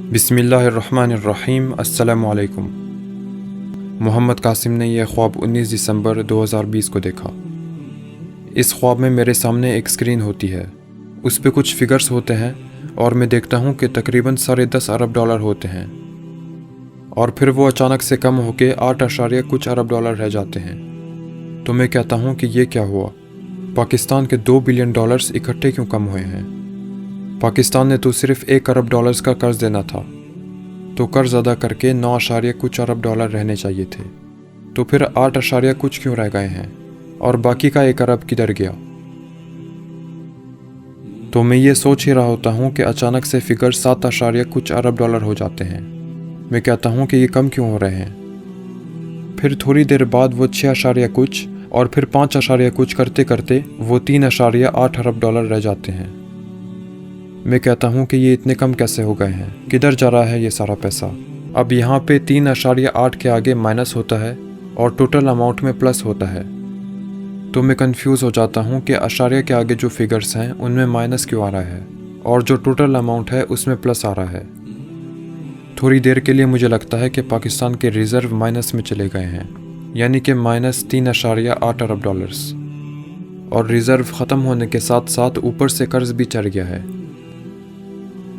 बिस्मिल्लाहिर्रहमानिर्रहीम। अस्सलामु अलैकुम। मोहम्मद कासिम ने यह ख्वाब 19 दिसंबर 2020 को देखा। इस ख्वाब में मेरे सामने एक स्क्रीन होती है, उस पे कुछ फिगर्स होते हैं और मैं देखता हूँ कि तकरीबन $10.5 अरब होते हैं और फिर वो अचानक से कम होके 8 कुछ अरब रह जाते हैं। तो मैं कहता हूँ कि ये क्या हुआ, पाकिस्तान के $2 बिलियन इकट्ठे क्यों कम हुए हैं। पाकिस्तान ने तो सिर्फ $1 अरब का कर्ज देना था, तो कर्ज अदा करके 9 कुछ अरब रहने चाहिए थे, तो फिर 8 कुछ क्यों रह गए हैं और बाकी का 1 अरब किधर गया। तो मैं ये सोच ही रहा होता हूँ कि अचानक से फिगर 7 कुछ अरब हो जाते हैं। मैं कहता हूँ कि ये कम क्यों हो रहे हैं। फिर थोड़ी देर बाद वो 6 कुछ और फिर 5 कुछ करते करते वो 3.8 अरब रह जाते हैं। मैं कहता हूँ कि ये इतने कम कैसे हो गए हैं, किधर जा रहा है ये सारा पैसा। अब यहाँ पे 3.8 के आगे माइनस होता है और टोटल अमाउंट में प्लस होता है, तो मैं कंफ्यूज हो जाता हूँ कि आशार्य के आगे जो फिगर्स हैं उनमें माइनस क्यों आ रहा है और जो टोटल अमाउंट है उसमें प्लस आ रहा है। थोड़ी देर के लिए मुझे लगता है कि पाकिस्तान के रिज़र्व माइनस में चले गए हैं, यानी कि -3.8 अरब और रिज़र्व ख़त्म होने के साथ साथ ऊपर से कर्ज भी चढ़ गया है।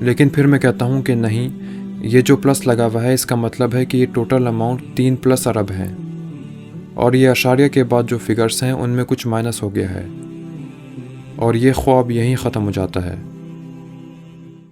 लेकिन फिर मैं कहता हूँ कि नहीं, ये जो प्लस लगा हुआ है इसका मतलब है कि ये टोटल अमाउंट 3+ अरब है और ये आशार्य के बाद जो फिगर्स हैं उनमें कुछ माइनस हो गया है और ये ख्वाब यहीं ख़त्म हो जाता है।